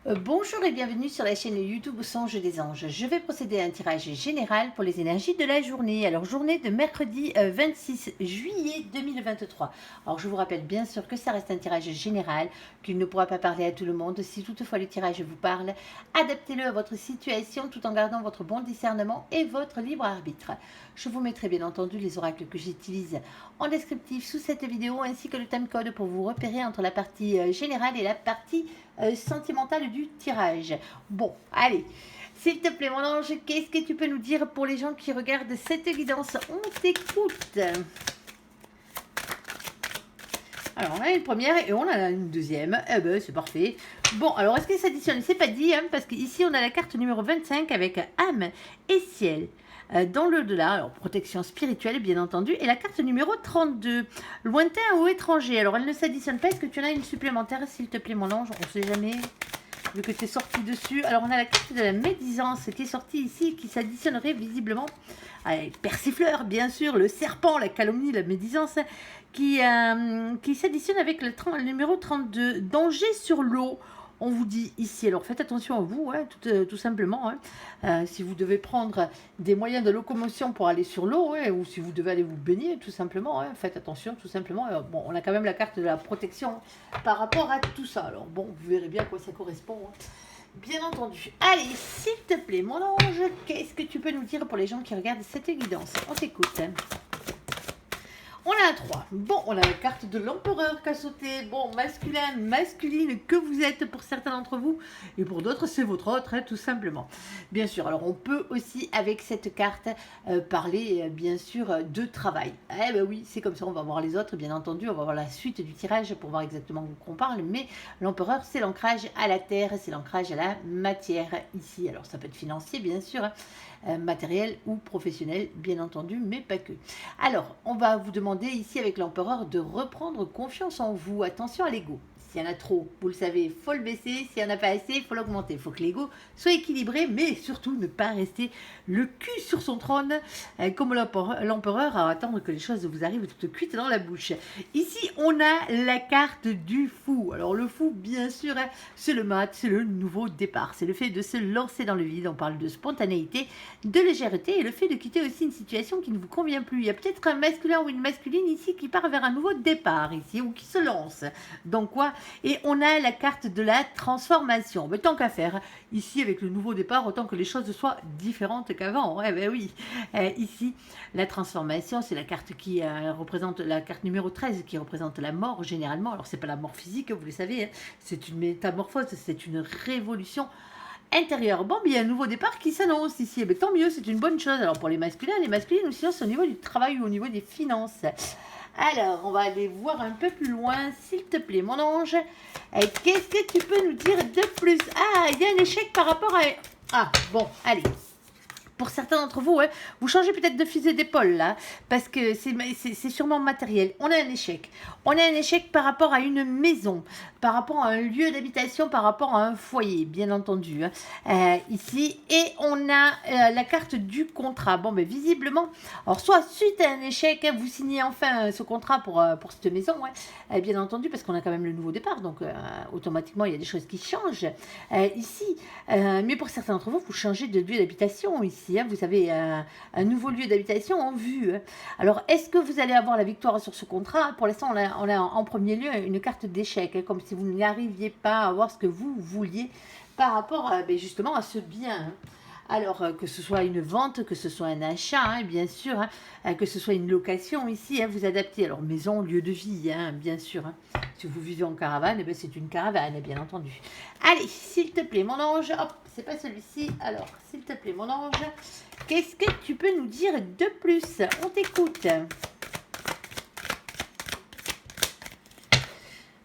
Bonjour et bienvenue sur la chaîne YouTube Songe des Anges. Je vais procéder à un tirage général pour les énergies de la journée. Alors, journée de mercredi 26 juillet 2023. Alors, je vous rappelle bien sûr que ça reste un tirage général, qu'il ne pourra pas parler à tout le monde. Si toutefois le tirage vous parle, adaptez-le à votre situation tout en gardant votre bon discernement et votre libre arbitre. Je vous mettrai bien entendu les oracles que j'utilise en descriptif sous cette vidéo ainsi que le timecode pour vous repérer entre la partie générale et la partie sentimentale du tirage. Bon, allez, s'il te plaît mon ange, qu'est-ce que tu peux nous dire pour les gens qui regardent cette guidance? On t'écoute. Alors on a une première et on en a une deuxième. Eh ben c'est parfait. Bon, alors est-ce que ça s'additionne? C'est pas dit, hein, parce qu'ici on a la carte numéro 25 avec âme et ciel. Dans l'au-delà, alors protection spirituelle bien entendu, et la carte numéro 32, lointain ou étranger. Alors elle ne s'additionne pas, est-ce que tu en as une supplémentaire s'il te plaît mon ange? On ne sait jamais, vu que tu es sorti dessus. Alors on a la carte de la médisance qui est sortie ici, qui s'additionnerait visiblement avec persifleur bien sûr, le serpent, la calomnie, la médisance, qui s'additionne avec le numéro 32, danger sur l'eau. On vous dit ici, alors faites attention à vous, hein, tout simplement. Hein. Si vous devez prendre des moyens de locomotion pour aller sur l'eau, hein, ou si vous devez aller vous baigner, tout simplement, hein, faites attention, tout simplement. Bon, on a quand même la carte de la protection par rapport à tout ça. Alors bon, vous verrez bien à quoi ça correspond. Hein. Bien entendu. Allez, s'il te plaît, mon ange, qu'est-ce que tu peux nous dire pour les gens qui regardent cette guidance? On t'écoute. Hein. On a un 3. Bon, on a la carte de l'empereur qui a sauté. Bon, masculin, masculine, que vous êtes pour certains d'entre vous. Et pour d'autres, c'est votre autre, hein, tout simplement. Bien sûr, alors on peut aussi, avec cette carte, parler, bien sûr, de travail. Eh ben oui, c'est comme ça, on va voir les autres, bien entendu. On va voir la suite du tirage pour voir exactement de quoi on parle. Mais l'empereur, c'est l'ancrage à la terre, c'est l'ancrage à la matière ici. Alors, ça peut être financier, bien sûr. Hein. Matériel ou professionnel, bien entendu, mais pas que. Alors, on va vous demander ici avec l'empereur de reprendre confiance en vous. Attention à l'ego. S'il y en a trop, vous le savez, il faut le baisser. S'il n'y en a pas assez, il faut l'augmenter. Il faut que l'ego soit équilibré, mais surtout ne pas rester le cul sur son trône, comme l'empereur, à attendre que les choses vous arrivent toutes cuites dans la bouche. Ici, on a la carte du fou. Alors, le fou, bien sûr, c'est le mat, c'est le nouveau départ. C'est le fait de se lancer dans le vide. On parle de spontanéité, de légèreté et le fait de quitter aussi une situation qui ne vous convient plus. Il y a peut-être un masculin ou une masculine ici qui part vers un nouveau départ ici ou qui se lance. Donc quoi? Et on a la carte de la transformation. Mais tant qu'à faire, ici avec le nouveau départ, autant que les choses soient différentes qu'avant. Ouais, ben oui. Ici, la transformation, c'est la carte qui représente la carte numéro 13 qui représente la mort généralement. Alors c'est pas la mort physique, vous le savez, hein. C'est une métamorphose, c'est une révolution intérieur. Bon, mais il y a un nouveau départ qui s'annonce ici. Mais tant mieux, c'est une bonne chose. Alors pour les masculins ou sinon c'est au niveau du travail ou au niveau des finances. Alors, on va aller voir un peu plus loin, s'il te plaît, mon ange. Qu'est-ce que tu peux nous dire de plus? Ah, il y a un échec par rapport à... Ah, bon, allez. Pour certains d'entre vous, ouais, vous changez peut-être de fusil d'épaule là, parce que c'est sûrement matériel. On a un échec. On a un échec par rapport à une maison, par rapport à un lieu d'habitation, par rapport à un foyer, bien entendu. Hein, ici, et on a la carte du contrat. Bon, mais visiblement, alors soit suite à un échec, hein, vous signez enfin ce contrat pour cette maison, ouais, bien entendu, parce qu'on a quand même le nouveau départ, donc automatiquement, il y a des choses qui changent ici. Mais pour certains d'entre vous, vous changez de lieu d'habitation ici. Hein, vous avez un nouveau lieu d'habitation en vue. Hein. Alors, est-ce que vous allez avoir la victoire sur ce contrat? Pour l'instant, on a en premier lieu une carte d'échec, hein, comme si vous n'arriviez pas à avoir ce que vous vouliez par rapport justement à ce bien. Hein. Alors, que ce soit une vente, que ce soit un achat, hein, bien sûr, hein, que ce soit une location ici, hein, vous adaptez. Alors, maison, lieu de vie, hein, bien sûr. Hein. Si vous vivez en caravane, eh ben, c'est une caravane, bien entendu. Allez, s'il te plaît, mon ange, hop, c'est pas celui-ci. Alors, s'il te plaît, mon ange, qu'est-ce que tu peux nous dire de plus? On t'écoute.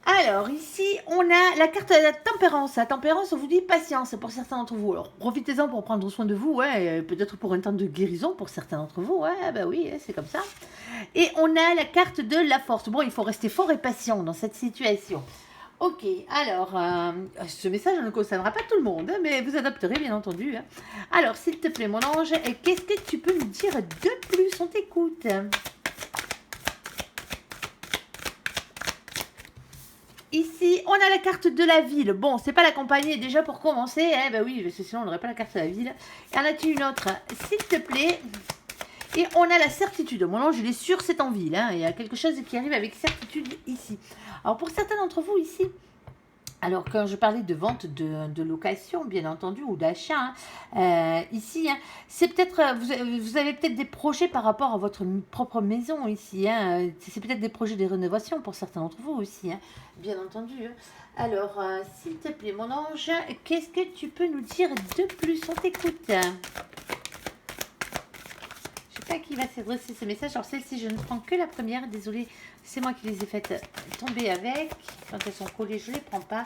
Alors, ici, on a la carte de la tempérance. La tempérance, on vous dit patience pour certains d'entre vous. Alors, profitez-en pour prendre soin de vous, ouais, peut-être pour un temps de guérison pour certains d'entre vous. Ouais, bah oui, c'est comme ça. Et on a la carte de la force. Bon, il faut rester fort et patient dans cette situation. Ok, alors, ce message ne concernera pas tout le monde, hein, mais vous adapterez, bien entendu. Hein. Alors, s'il te plaît, mon ange, qu'est-ce que tu peux nous dire de plus? On t'écoute. Ici, on a la carte de la ville. Bon, c'est pas la compagnie, déjà pour commencer. Eh ben oui, parce que sinon on n'aurait pas la carte de la ville. Et en as-tu une autre, s'il te plaît? Et on a la certitude. Mon ange, il est sûr, c'est en ville. Hein. Il y a quelque chose qui arrive avec certitude ici. Alors, pour certains d'entre vous ici, alors quand je parlais de vente de location, bien entendu, ou d'achat, hein, ici, hein, c'est peut-être, vous avez peut-être des projets par rapport à votre propre maison ici. Hein, c'est peut-être des projets de rénovation pour certains d'entre vous aussi, hein, bien entendu. Hein. Alors, s'il te plaît, mon ange, qu'est-ce que tu peux nous dire de plus? On t'écoute. À qui va s'adresser ce message. Alors celle-ci, je ne prends que la première, désolée, c'est moi qui les ai faites tomber avec. Quand elles sont collées, je ne les prends pas.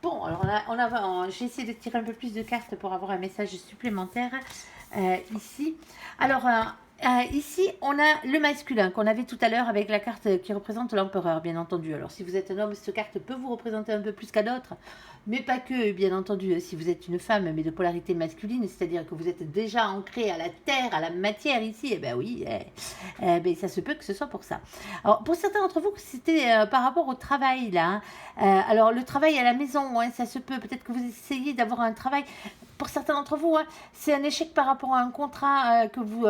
Bon, alors j'ai essayé de tirer un peu plus de cartes pour avoir un message supplémentaire ici. Alors, ici, on a le masculin qu'on avait tout à l'heure avec la carte qui représente l'empereur, bien entendu. Alors, si vous êtes un homme, cette carte peut vous représenter un peu plus qu'à d'autres, mais pas que, bien entendu. Si vous êtes une femme, mais de polarité masculine, c'est-à-dire que vous êtes déjà ancré à la terre, à la matière ici, eh ben oui, ben, ça se peut que ce soit pour ça. Alors, pour certains d'entre vous, c'était par rapport au travail, là. Hein. Alors, le travail à la maison, hein, ça se peut. Peut-être que vous essayez d'avoir un travail. Pour certains d'entre vous, hein, c'est un échec par rapport à un contrat que vous...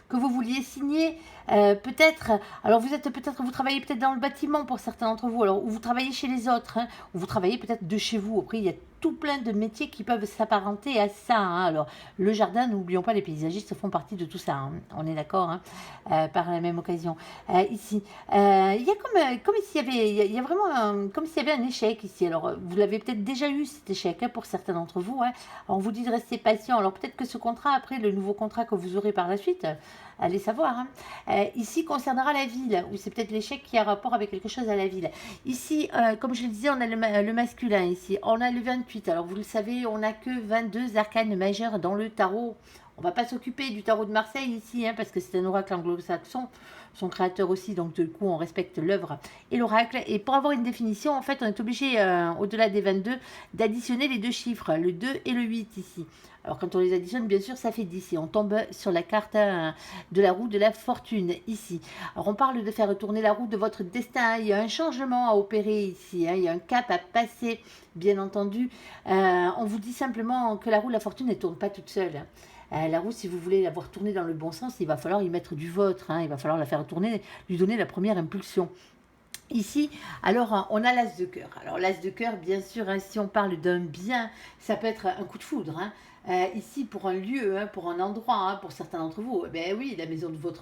que vous vouliez signer, peut-être, alors vous travaillez peut-être dans le bâtiment pour certains d'entre vous, alors, ou vous travaillez chez les autres, hein, ou vous travaillez peut-être de chez vous. Après, il y a tout plein de métiers qui peuvent s'apparenter à ça. Hein. Alors, le jardin, n'oublions pas, les paysagistes font partie de tout ça. Hein. On est d'accord, hein, par la même occasion. Ici, il y a comme s'il y avait, il y a vraiment comme s'il y avait un échec ici. Alors, vous l'avez peut-être déjà eu cet échec hein, pour certains d'entre vous. Hein. Alors, on vous dit de rester patient. Alors, peut-être que ce contrat, après, le nouveau contrat que vous aurez par la suite, allez savoir. Hein. Ici, concernera la ville, ou c'est peut-être l'échec qui a rapport avec quelque chose à la ville. Ici, comme je le disais, on a le masculin ici. On a le 28. Alors, vous le savez, on n'a que 22 arcanes majeures dans le tarot. On ne va pas s'occuper du tarot de Marseille ici, hein, parce que c'est un oracle anglo-saxon, son créateur aussi, donc du coup on respecte l'œuvre et l'oracle. Et pour avoir une définition, en fait, on est obligé, au-delà des 22, d'additionner les deux chiffres, le 2 et le 8 ici. Alors quand on les additionne, bien sûr, ça fait 10 et on tombe sur la carte de la roue de la fortune ici. Alors on parle de faire retourner la roue de votre destin, il y a un changement à opérer ici, hein, il y a un cap à passer, bien entendu. On vous dit simplement que la roue de la fortune ne tourne pas toute seule. La roue, si vous voulez la voir tourner dans le bon sens, il va falloir y mettre du vôtre, hein, il va falloir la faire tourner, lui donner la première impulsion. Ici, alors on a l'as de cœur. Alors l'as de cœur, bien sûr, hein, si on parle d'un bien, ça peut être un coup de foudre. Hein. Ici, pour un lieu, hein, pour un endroit, hein, pour certains d'entre vous, ben oui, la maison de vos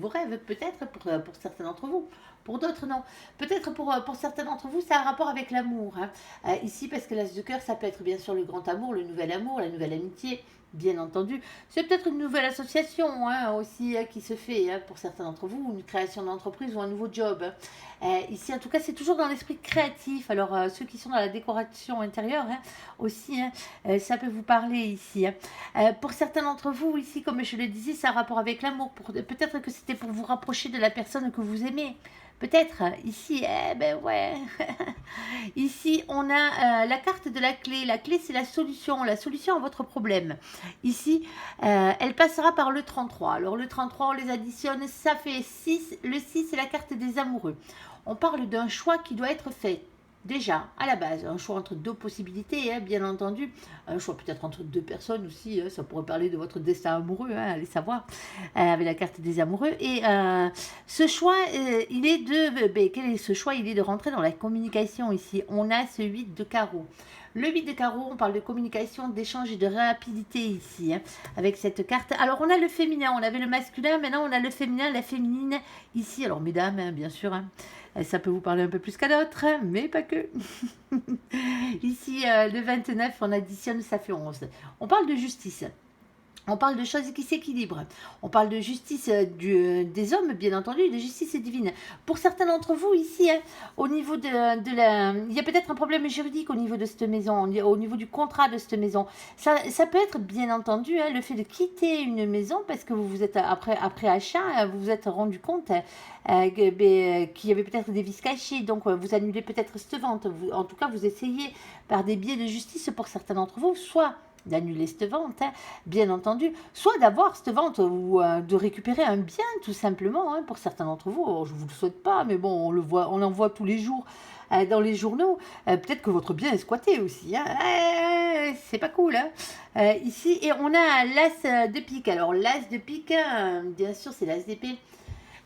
rêves, peut-être pour certains d'entre vous. Pour d'autres, non. Peut-être pour certains d'entre vous, ça a un rapport avec l'amour. Hein. Ici, parce que l'as de cœur, ça peut être bien sûr le grand amour, le nouvel amour, la nouvelle amitié. Bien entendu, c'est peut-être une nouvelle association hein, aussi qui se fait hein, pour certains d'entre vous, une création d'entreprise ou un nouveau job. Ici, en tout cas, c'est toujours dans l'esprit créatif. Alors, ceux qui sont dans la décoration intérieure hein, aussi, hein, ça peut vous parler ici. Hein. Pour certains d'entre vous, ici, comme je le disais, ça a rapport avec l'amour. Peut-être que c'était pour vous rapprocher de la personne que vous aimez. Peut-être, ici, eh ben ouais. Ici, on a la carte de la clé. La clé, c'est la solution à votre problème. Ici, elle passera par le 33. Alors, le 33, on les additionne, ça fait 6. Le 6, c'est la carte des amoureux. On parle d'un choix qui doit être fait. Déjà, à la base, un choix entre deux possibilités, hein, bien entendu. Un choix peut-être entre deux personnes aussi. Hein, ça pourrait parler de votre destin amoureux, hein, allez savoir, avec la carte des amoureux. Et ce choix, il est de... quel est ce choix? Il est de rentrer dans la communication ici. On a ce 8 de carreau. Le 8 de carreau, on parle de communication, d'échange et de rapidité ici, hein, avec cette carte. Alors, on a le féminin, on avait le masculin, maintenant on a le féminin, la féminine ici. Alors, mesdames, hein, bien sûr, hein, ça peut vous parler un peu plus qu'à d'autres, hein, mais pas que. Ici, le 29, on additionne, ça fait 11. On parle de justice. On parle de choses qui s'équilibrent. On parle de justice des hommes, bien entendu, et de justice divine. Pour certains d'entre vous, ici, hein, au niveau de la... Il y a peut-être un problème juridique au niveau de cette maison, au niveau du contrat de cette maison. Ça peut être, bien entendu, hein, le fait de quitter une maison parce que vous vous êtes, après achat, vous vous êtes rendu compte qu'il y avait peut-être des vices cachés. Donc, vous annulez peut-être cette vente. En tout cas, vous essayez par des biais de justice pour certains d'entre vous, soit d'annuler cette vente, hein, bien entendu, soit d'avoir cette vente ou de récupérer un bien tout simplement, hein, pour certains d'entre vous. Alors, je ne vous le souhaite pas, mais bon, on le voit, on en voit tous les jours dans les journaux. Peut-être que votre bien est squatté aussi, hein. C'est pas cool, hein. Ici, et on a l'as de pique. Alors l'as de pique, bien sûr, c'est l'as d'épée.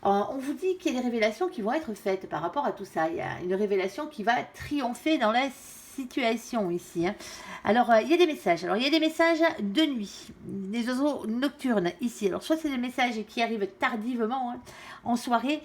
On vous dit qu'il y a des révélations qui vont être faites par rapport à tout ça. Il y a une révélation qui va triompher dans la situation ici, hein. Alors, il y a des messages. Alors, il y a des messages de nuit, des oiseaux nocturnes ici. Alors, soit c'est des messages qui arrivent tardivement, hein, en soirée,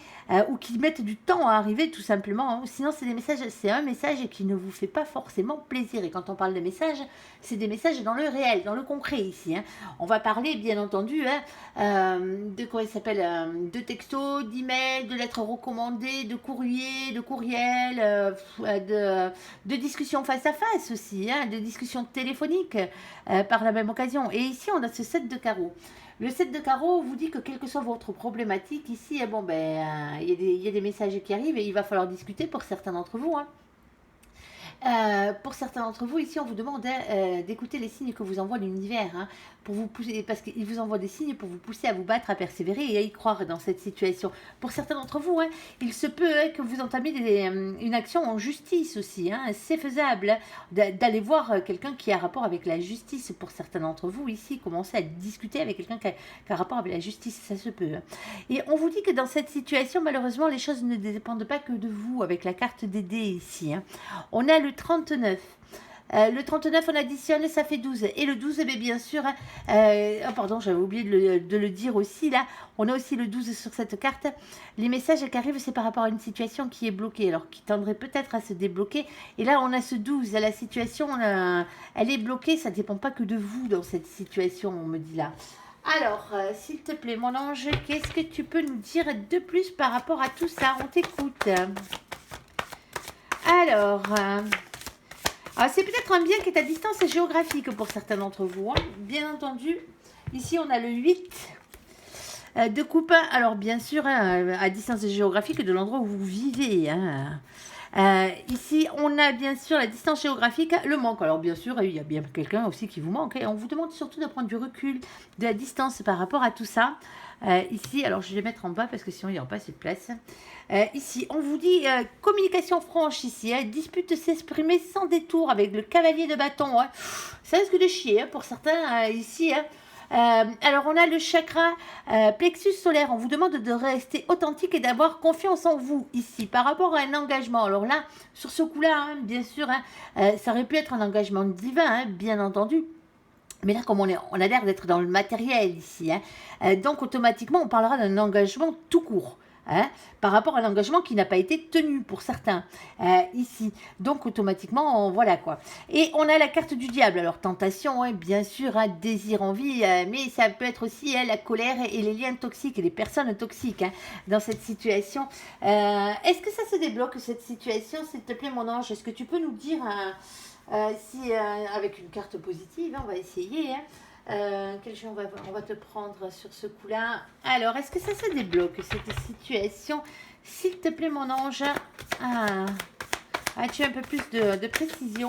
ou qui mettent du temps à arriver tout simplement, hein. Sinon, c'est des messages, c'est un message qui ne vous fait pas forcément plaisir. Et quand on parle de messages, c'est des messages dans le réel, dans le concret ici, hein. On va parler, bien entendu, hein, de quoi il s'appelle, de textos, d'emails, de lettres recommandées, de courriers, de courriels, de discussions face à face aussi, hein, de discussions téléphoniques par la même occasion. Et ici, on a ce 7 de carreau. Le 7 de carreau vous dit que quelle que soit votre problématique, ici, bon, ben, il y a des messages qui arrivent et il va falloir discuter pour certains d'entre vous, hein. Pour certains d'entre vous, ici, on vous demande d'écouter les signes que vous envoie l'univers, hein, pour vous pousser, parce qu'il vous envoie des signes pour vous pousser à vous battre, à persévérer et à y croire dans cette situation. Pour certains d'entre vous, hein, il se peut que vous entamiez une action en justice aussi, hein. C'est faisable, hein, d'aller voir quelqu'un qui a rapport avec la justice. Pour certains d'entre vous, ici, commencer à discuter avec quelqu'un qui a rapport avec la justice, ça se peut, hein. Et on vous dit que dans cette situation, malheureusement, les choses ne dépendent pas que de vous, avec la carte des dés ici, hein. On a le 39. Le 39, on additionne, ça fait 12. Et le 12, bien sûr, oh pardon, j'avais oublié de le dire aussi, là, on a aussi le 12 sur cette carte. Les messages qui arrivent, c'est par rapport à une situation qui est bloquée, alors qui tendrait peut-être à se débloquer. Et là, on a ce 12, la situation, elle est bloquée, ça ne dépend pas que de vous dans cette situation, on me dit là. Alors, s'il te plaît, mon ange, qu'est-ce que tu peux nous dire de plus par rapport à tout ça? On t'écoute. Alors, c'est peut-être un bien qui est à distance géographique pour certains d'entre vous, hein. Bien entendu, ici on a le 8 de coupe. Alors bien sûr, hein, à distance géographique de l'endroit où vous vivez, hein. Ici, on a bien sûr la distance géographique, le manque. Alors bien sûr, il y a bien quelqu'un aussi qui vous manque. Et on vous demande surtout de prendre du recul, de la distance par rapport à tout ça. Ici, alors je vais les mettre en bas parce que sinon il n'y aura pas assez de place. Ici, on vous dit communication franche ici, hein, dispute s'exprimer sans détour avec le cavalier de bâton, hein. Ça risque de chier, hein, pour certains ici, hein. Alors, on a le chakra plexus solaire. On vous demande de rester authentique et d'avoir confiance en vous ici par rapport à un engagement. Alors là, sur ce coup-là, hein, bien sûr, hein, ça aurait pu être un engagement divin, hein, bien entendu. Mais là, comme on a l'air d'être dans le matériel ici, hein, donc automatiquement, on parlera d'un engagement tout court. Hein, par rapport à l'engagement qui n'a pas été tenu pour certains ici. Donc automatiquement, voilà quoi. Et on a la carte du diable. Alors tentation, hein, bien sûr, hein, désir, envie, mais ça peut être aussi hein, la colère et les liens toxiques et les personnes toxiques, hein, dans cette situation. Est-ce que ça se débloque cette situation, s'il te plaît mon ange? Est-ce que tu peux nous dire si avec une carte positive, hein, on va essayer, hein. Quel jeu on va te prendre sur ce coup-là? Alors, est-ce que ça se débloque, cette situation? S'il te plaît, mon ange. Tu as un peu plus de précision.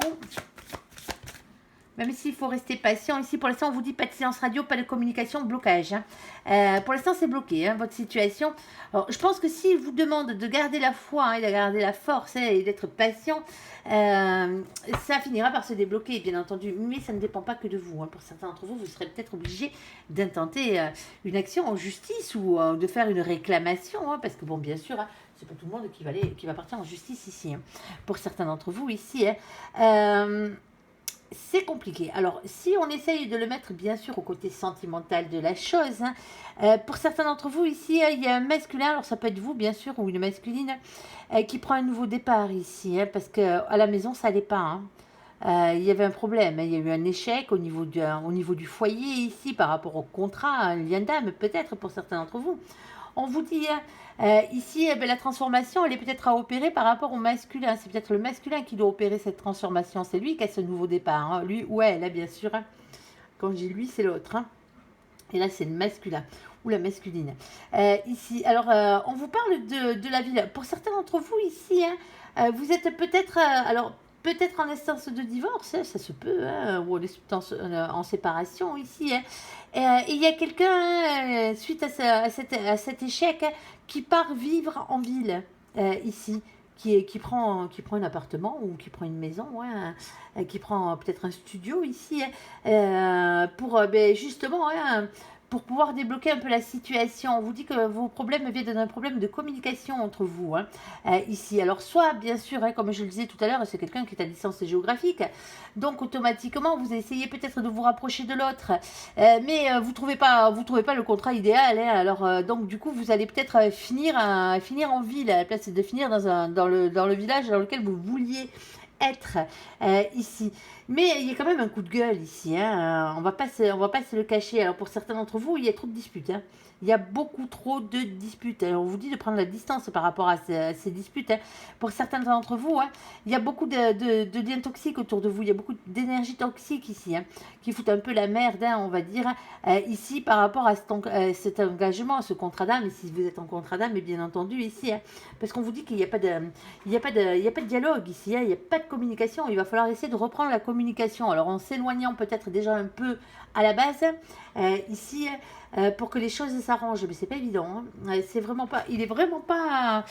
Même s'il faut rester patient. Ici, pour l'instant, on vous dit pas de silence radio, pas de communication, blocage, hein. Pour l'instant, c'est bloqué, hein, votre situation. Alors, je pense que s'il vous demande de garder la foi, hein, et de garder la force, hein, et d'être patient, ça finira par se débloquer, bien entendu. Mais ça ne dépend pas que de vous, hein. Pour certains d'entre vous, vous serez peut-être obligé d'intenter une action en justice ou de faire une réclamation, hein, parce que, bon, bien sûr, hein, c'est pas tout le monde qui va partir en justice ici, hein. Pour certains d'entre vous ici, hein, c'est compliqué. Alors, si on essaye de le mettre, bien sûr, au côté sentimental de la chose, hein, pour certains d'entre vous, ici, il y a un masculin, alors ça peut être vous, bien sûr, ou une masculine, qui prend un nouveau départ ici, hein, parce qu'à la maison, ça n'allait pas, hein. Il y avait un problème, hein, il y a eu un échec au niveau du foyer ici, par rapport au contrat, un lien d'âme, peut-être, pour certains d'entre vous. On vous dit, ici, la transformation, elle est peut-être à opérer par rapport au masculin. C'est peut-être le masculin qui doit opérer cette transformation. C'est lui qui a ce nouveau départ, hein. Lui ou elle, bien sûr, hein. Quand je dis lui, c'est l'autre, hein. Et là, c'est le masculin ou la masculine. Ici, alors, on vous parle de la ville. Pour certains d'entre vous, ici, hein, vous êtes peut-être... alors, peut-être en instance de divorce, hein, ça se peut, hein, ou en séparation ici. Hein. Et il y a quelqu'un, suite à cet échec, hein, qui part vivre en ville, ici. Qui prend un appartement ou qui prend une maison, ouais, qui prend peut-être un studio ici, hein, pour ben, justement, hein, pour pouvoir débloquer un peu la situation. On vous dit que vos problèmes viennent d'un problème de communication entre vous, hein, ici. Alors, soit, bien sûr, hein, comme je le disais tout à l'heure, c'est quelqu'un qui est à distance géographique, donc automatiquement, vous essayez peut-être de vous rapprocher de l'autre, mais vous trouvez pas le contrat idéal, hein. Alors, donc, du coup, vous allez peut-être finir en ville, à la place de finir dans le village dans lequel vous vouliez être, ici. Mais il y a quand même un coup de gueule ici, hein. On va pas se le cacher. Alors pour certains d'entre vous, il y a trop de disputes, hein. Il y a beaucoup trop de disputes. Alors, on vous dit de prendre la distance par rapport à ces disputes, hein. Pour certains d'entre vous, hein, il y a beaucoup de liens toxiques autour de vous. Il y a beaucoup d'énergie toxique ici, hein, qui foutent un peu la merde, hein, on va dire, ici par rapport à cet engagement, à ce contrat d'âme. Et si vous êtes en contrat d'âme, et bien entendu ici, hein, parce qu'on vous dit qu'il n'y a pas de, il y a pas de, il y a pas de dialogue ici, hein, il n'y a pas de communication. Il va falloir essayer de reprendre la communication. Alors en s'éloignant peut-être déjà un peu à la base, ici, pour que les choses s'arrangent. Mais c'est pas évident, hein. C'est vraiment pas, il est vraiment pas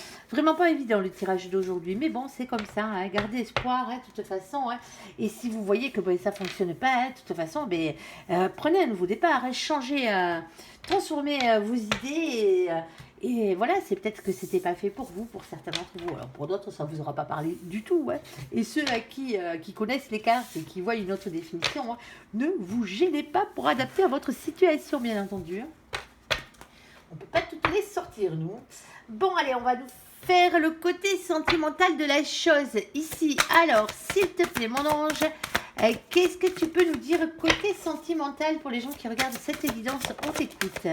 évident le tirage d'aujourd'hui. Mais bon, c'est comme ça, hein. Gardez espoir, hein, de toute façon, hein. Et si vous voyez que ben, ça fonctionne pas, hein, de toute façon, ben, prenez un nouveau départ, hein. Changez, transformez vos idées. Et voilà, c'est peut-être que c'était pas fait pour vous, pour certains d'entre vous. Alors pour d'autres, ça vous aura pas parlé du tout, ouais. Et ceux à qui connaissent les cartes et qui voient une autre définition, hein, ne vous gênez pas pour adapter à votre situation, bien entendu. Hein. On peut pas toutes les sortir, nous. Bon, allez, on va nous faire le côté sentimental de la chose ici. Alors, s'il te plaît, mon ange, qu'est-ce que tu peux nous dire côté sentimental pour les gens qui regardent cette évidence? On t'écoute.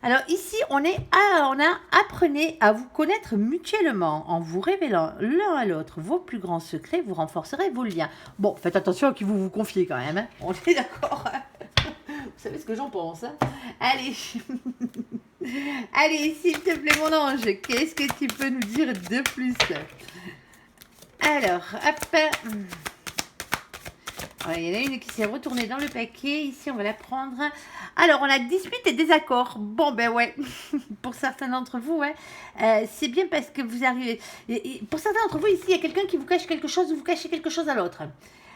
Alors ici, on a apprenez à vous connaître mutuellement en vous révélant l'un à l'autre vos plus grands secrets, vous renforcerez vos liens. Bon, faites attention à qui vous vous confiez quand même, hein. On est d'accord. Vous savez ce que j'en pense, hein. Allez, allez, s'il te plaît, mon ange, qu'est-ce que tu peux nous dire de plus? Alors, hop. Voilà, il y en a une qui s'est retournée dans le paquet. Ici, on va la prendre. Alors, on a dispute et désaccord. Bon, ben ouais. Pour certains d'entre vous, ouais. C'est bien parce que vous arrivez... pour certains d'entre vous, ici, il y a quelqu'un qui vous cache quelque chose ou vous cachez quelque chose à l'autre.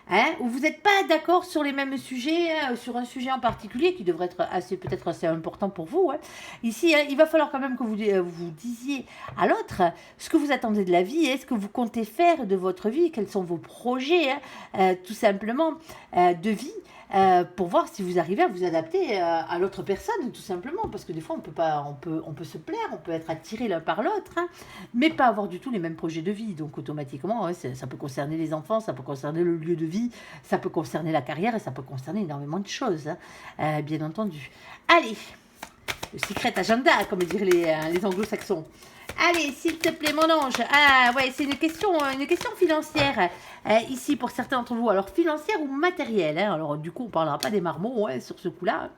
Hein, ou vous n'êtes pas d'accord sur les mêmes sujets, sur un sujet en particulier qui devrait être peut-être assez important pour vous. Hein. Ici, hein, il va falloir quand même que vous disiez à l'autre ce que vous attendez de la vie, ce que vous comptez faire de votre vie, quels sont vos projets, hein, tout simplement, de vie. Pour voir si vous arrivez à vous adapter à l'autre personne, tout simplement, parce que des fois on peut se plaire, on peut être attiré l'un par l'autre, hein, mais pas avoir du tout les mêmes projets de vie. Donc automatiquement, ouais, ça peut concerner les enfants, ça peut concerner le lieu de vie, ça peut concerner la carrière et ça peut concerner énormément de choses, hein, bien entendu. Allez, le secret agenda, comme diraient les anglo-saxons. Allez, s'il te plaît, mon ange. Ah, ouais, c'est une question financière. Ici, pour certains d'entre vous. Alors, financière ou matérielle, hein. Alors, du coup, on ne parlera pas des marmots, hein, sur ce coup-là.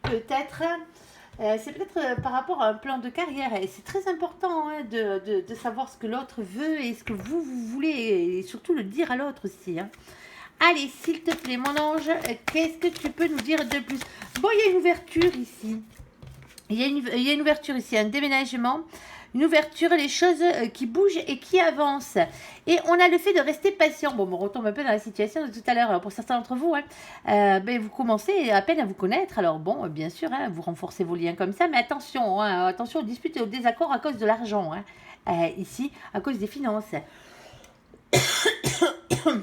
Peut-être. C'est peut-être par rapport à un plan de carrière. Et c'est très important, hein, de savoir ce que l'autre veut et ce que vous voulez. Et surtout le dire à l'autre aussi, hein. Allez, s'il te plaît, mon ange, qu'est-ce que tu peux nous dire de plus? Bon, il y a une ouverture ici. Il y a une ouverture ici, un déménagement. Une ouverture, les choses qui bougent et qui avancent. Et on a le fait de rester patient. Bon, on retombe un peu dans la situation de tout à l'heure. Alors, pour certains d'entre vous, hein, ben, vous commencez à peine à vous connaître. Alors, bon, bien sûr, hein, vous renforcez vos liens comme ça. Mais attention, hein, attention aux disputes et aux désaccords à cause de l'argent. Hein, ici, à cause des finances.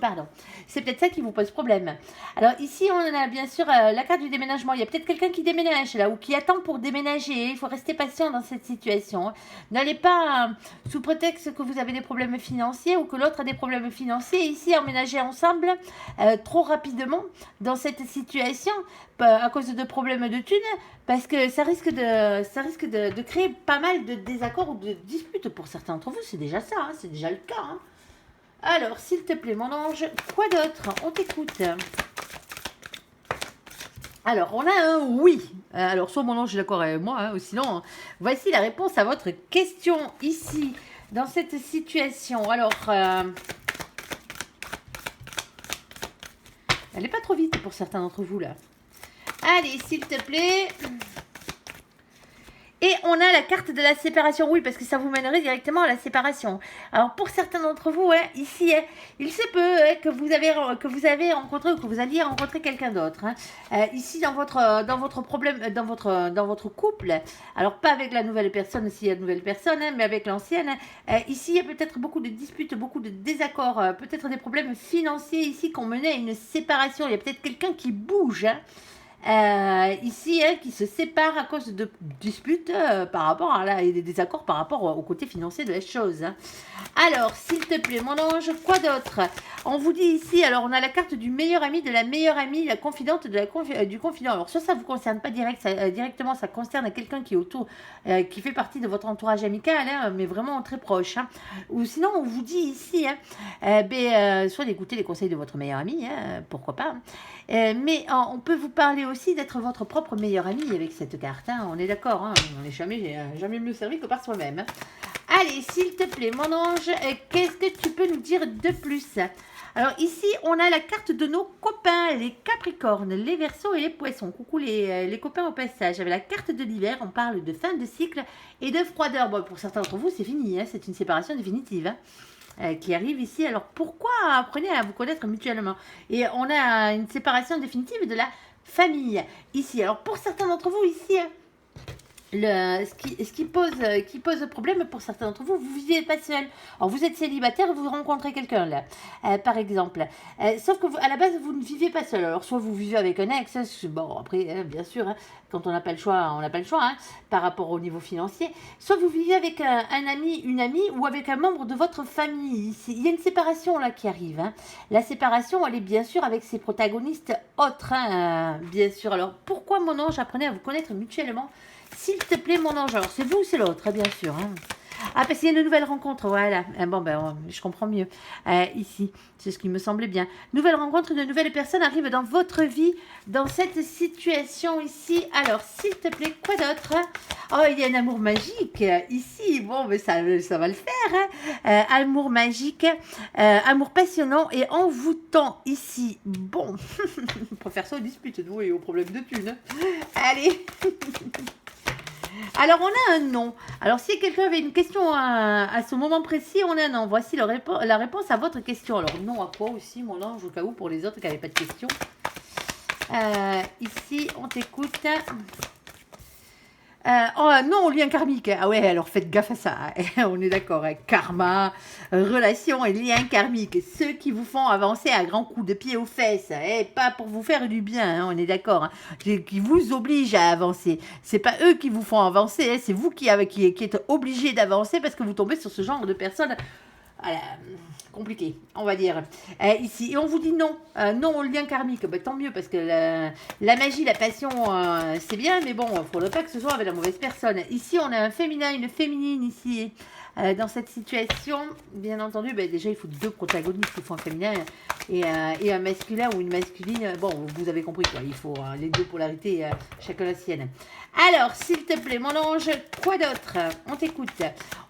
Pardon. C'est peut-être ça qui vous pose problème. Alors ici, on a bien sûr la carte du déménagement. Il y a peut-être quelqu'un qui déménage là ou qui attend pour déménager. Il faut rester patient dans cette situation. N'allez pas sous prétexte que vous avez des problèmes financiers ou que l'autre a des problèmes financiers. Ici, emménager ensemble trop rapidement dans cette situation à cause de problèmes de thunes parce que ça risque de créer pas mal de désaccords ou de disputes pour certains d'entre vous. C'est déjà ça, hein, c'est déjà le cas. Hein. Alors, s'il te plaît, mon ange, quoi d'autre? On t'écoute. Alors, on a un oui. Alors, soit mon ange est d'accord avec moi, hein, ou sinon, voici la réponse à votre question ici. dans cette situation. Alors, elle n'est pas trop vite pour certains d'entre vous, là. Allez, s'il te plaît. Et on a la carte de la séparation, oui, parce que ça vous mènerait directement à la séparation. Alors, pour certains d'entre vous, ici, il se peut que vous avez rencontré ou que vous alliez rencontrer quelqu'un d'autre. Ici, dans votre problème, dans votre couple, alors pas avec la nouvelle personne, s'il y a de nouvelles personnes, mais avec l'ancienne. Ici, il y a peut-être beaucoup de disputes, beaucoup de désaccords, peut-être des problèmes financiers ici qu'on menait à une séparation. Il y a peut-être quelqu'un qui bouge, ici, qui se sépare à cause de disputes par rapport à et des désaccords par rapport au côté financier de la chose. Alors, s'il te plaît, mon ange, quoi d'autre? On vous dit ici, alors on a la carte du meilleur ami, de la meilleure amie, la confidente du confident. Alors, ça vous concerne pas directement, ça concerne quelqu'un qui est autour, qui fait partie de votre entourage amical, mais vraiment très proche. Ou sinon, on vous dit ici, soit d'écouter les conseils de votre meilleur ami, pourquoi pas. Mais on peut vous parler aussi d'être votre propre meilleur ami avec cette carte. On est d'accord, on n'est jamais mieux servi que par soi-même. Allez, s'il te plaît, mon ange, qu'est-ce que tu peux nous dire de plus? Alors ici, on a la carte de nos copains, les Capricornes, les Verseaux et les Poissons. Coucou les copains au passage. Avec la carte de l'hiver, on parle de fin de cycle et de froideur. Bon, pour certains d'entre vous, c'est fini, c'est une séparation définitive. Qui arrive ici. Alors pourquoi apprenez à vous connaître mutuellement? Et on a une séparation définitive de la famille ici. Alors pour certains d'entre vous ici, ce qui pose problème pour certains d'entre vous, vous vivez pas seul. Alors vous êtes célibataire, vous rencontrez quelqu'un là, par exemple. Sauf que à la base vous ne vivez pas seul. Alors soit vous vivez avec un ex, bon après bien sûr, quand on n'a pas le choix, on n'a pas le choix par rapport au niveau financier. Soit vous vivez avec un ami, une amie ou avec un membre de votre famille. Il y a une séparation là qui arrive. La séparation, elle est bien sûr avec ses protagonistes autres, bien sûr. Alors pourquoi mon ange apprenez à vous connaître mutuellement? S'il te plaît, mon ange. Alors, c'est vous ou c'est l'autre, bien sûr. Ah, parce qu'il y a une nouvelle rencontre, voilà. Bon, je comprends mieux. Ici, c'est ce qui me semblait bien. Nouvelle rencontre, de nouvelles personnes arrivent dans votre vie, dans cette situation ici. Alors, s'il te plaît, quoi d'autre? Oh, il y a un amour magique ici. Bon, mais ça va le faire. Amour magique, amour passionnant et envoûtant ici. Bon, on préfère ça aux disputes, nous, et aux problèmes de thunes. Allez. Alors, on a un nom. Alors, si quelqu'un avait une question à ce moment précis, on a un nom. Voici la réponse à votre question. Alors, non à quoi aussi, mon ange, au cas où, pour les autres qui n'avaient pas de questions. Ici, on t'écoute. Non, lien karmique. Ah ouais, alors faites gaffe à ça. On est d'accord. Karma, relations et liens karmiques. Ceux qui vous font avancer à grands coups de pied aux fesses. Pas pour vous faire du bien, on est d'accord. Qui vous obligent à avancer. C'est pas eux qui vous font avancer. C'est vous qui êtes obligé d'avancer parce que vous tombez sur ce genre de personnes. Voilà, compliqué, on va dire. Ici, et on vous dit non, non au lien karmique. Tant mieux, parce que la magie, la passion, c'est bien, mais bon, il ne faudrait pas que ce soit avec la mauvaise personne. Ici, on a un féminin, une féminine ici. Dans cette situation, bien entendu, déjà, il faut deux protagonistes, il faut un féminin et un masculin ou une masculine. Bon, vous avez compris, quoi. Il faut les deux polarités, chacun la sienne. Alors, s'il te plaît, mon ange, quoi d'autre? On t'écoute.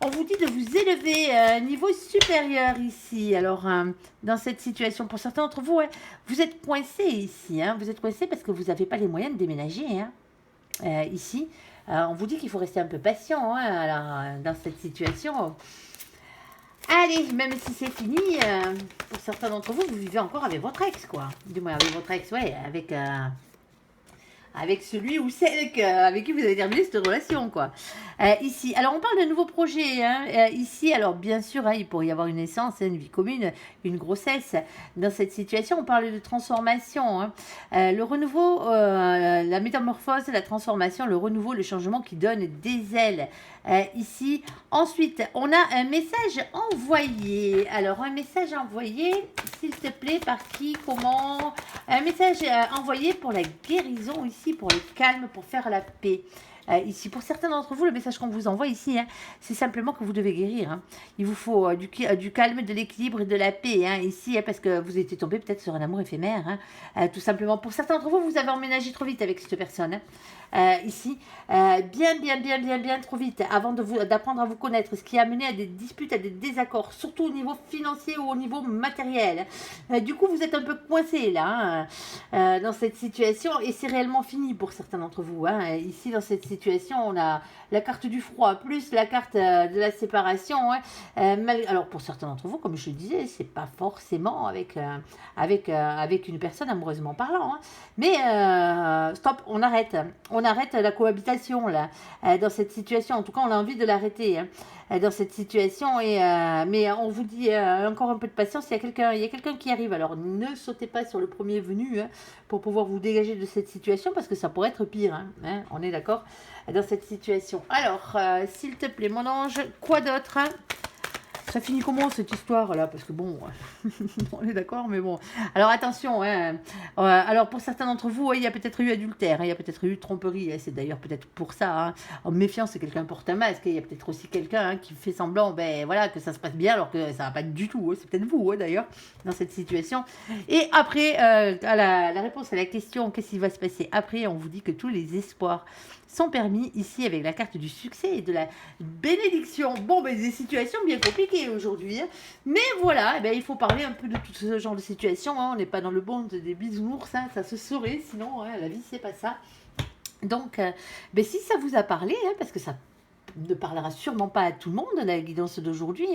On vous dit de vous élever à un niveau supérieur ici. Alors, dans cette situation, pour certains d'entre vous, vous êtes coincés ici. Vous êtes coincés parce que vous n'avez pas les moyens de déménager. Ici, on vous dit qu'il faut rester un peu patient alors, dans cette situation. Allez, même si c'est fini, pour certains d'entre vous, vous vivez encore avec votre ex, quoi. Du moins, avec votre ex, avec celui ou celle avec qui vous avez terminé cette relation, quoi. Ici, alors on parle de nouveaux projets. Ici, alors bien sûr, il pourrait y avoir une naissance, une vie commune, une grossesse. Dans cette situation, on parle de transformation. Le renouveau, la métamorphose, la transformation, le renouveau, le changement qui donne des ailes. Ici, ensuite, on a un message envoyé. Alors, un message envoyé, s'il te plaît, par qui, comment? Un message envoyé pour la guérison ici, pour le calme, pour faire la paix. ici. Pour certains d'entre vous, le message qu'on vous envoie ici, hein, c'est simplement que vous devez guérir. Hein. Il vous faut du calme, de l'équilibre et de la paix hein, ici, hein, parce que vous étiez tombé peut-être sur un amour éphémère. Hein, tout simplement. Pour certains d'entre vous, vous avez emménagé trop vite avec cette personne. Hein. Ici, bien trop vite, avant d'apprendre à vous connaître, ce qui a mené à des disputes, à des désaccords, surtout au niveau financier ou au niveau matériel. Du coup, vous êtes un peu coincé là, hein, dans cette situation, et c'est réellement fini pour certains d'entre vous. Hein. Ici, dans cette situation, on a la carte du froid, plus la carte de la séparation. Hein. Alors, pour certains d'entre vous, comme je le disais, c'est pas forcément avec une personne amoureusement parlant. Hein. Mais stop, on arrête la cohabitation là, dans cette situation. En tout cas, on a envie de l'arrêter hein, dans cette situation. Mais on vous dit encore un peu de patience. Il y a quelqu'un qui arrive. Alors, ne sautez pas sur le premier venu hein, pour pouvoir vous dégager de cette situation parce que ça pourrait être pire. Hein, on est d'accord dans cette situation. Alors, s'il te plaît, mon ange, quoi d'autre hein? Ça finit comment cette histoire là? Parce que bon, on est d'accord, mais bon. Alors attention, hein. Alors pour certains d'entre vous, ouais, il y a peut-être eu adultère, hein, il y a peut-être eu tromperie. Hein, c'est d'ailleurs peut-être pour ça. Hein. En méfiance, c'est quelqu'un porte un masque. Il y a peut-être aussi quelqu'un hein, qui fait semblant, ben voilà, que ça se passe bien, alors que ça va pas du tout. Hein. C'est peut-être vous, hein, d'ailleurs, dans cette situation. Et après, à la réponse à la question, qu'est-ce qui va se passer après? On vous dit que tous les espoirs sont permis ici avec la carte du succès et de la bénédiction. Bon, ben des situations bien compliquées aujourd'hui. Hein. Mais voilà, eh ben, il faut parler un peu de tout ce genre de situation. Hein. On n'est pas dans le monde des bisounours, hein. Ça se saurait. Sinon, hein, la vie, c'est pas ça. Donc, ben, si ça vous a parlé, hein, parce que ça ne parlera sûrement pas à tout le monde, la guidance d'aujourd'hui.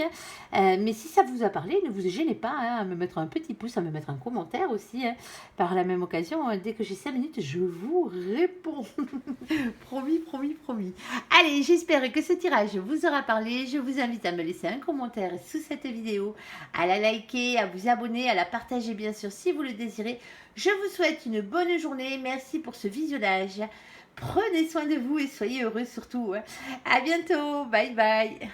Hein. Mais si ça vous a parlé, ne vous gênez pas hein, à me mettre un petit pouce, à me mettre un commentaire aussi. Hein. Par la même occasion, dès que j'ai 5 minutes, je vous réponds. Promis, promis, promis. Allez, j'espère que ce tirage vous aura parlé. Je vous invite à me laisser un commentaire sous cette vidéo, à la liker, à vous abonner, à la partager bien sûr si vous le désirez. Je vous souhaite une bonne journée. Merci pour ce visionnage. Prenez soin de vous et soyez heureux surtout. À bientôt. Bye bye.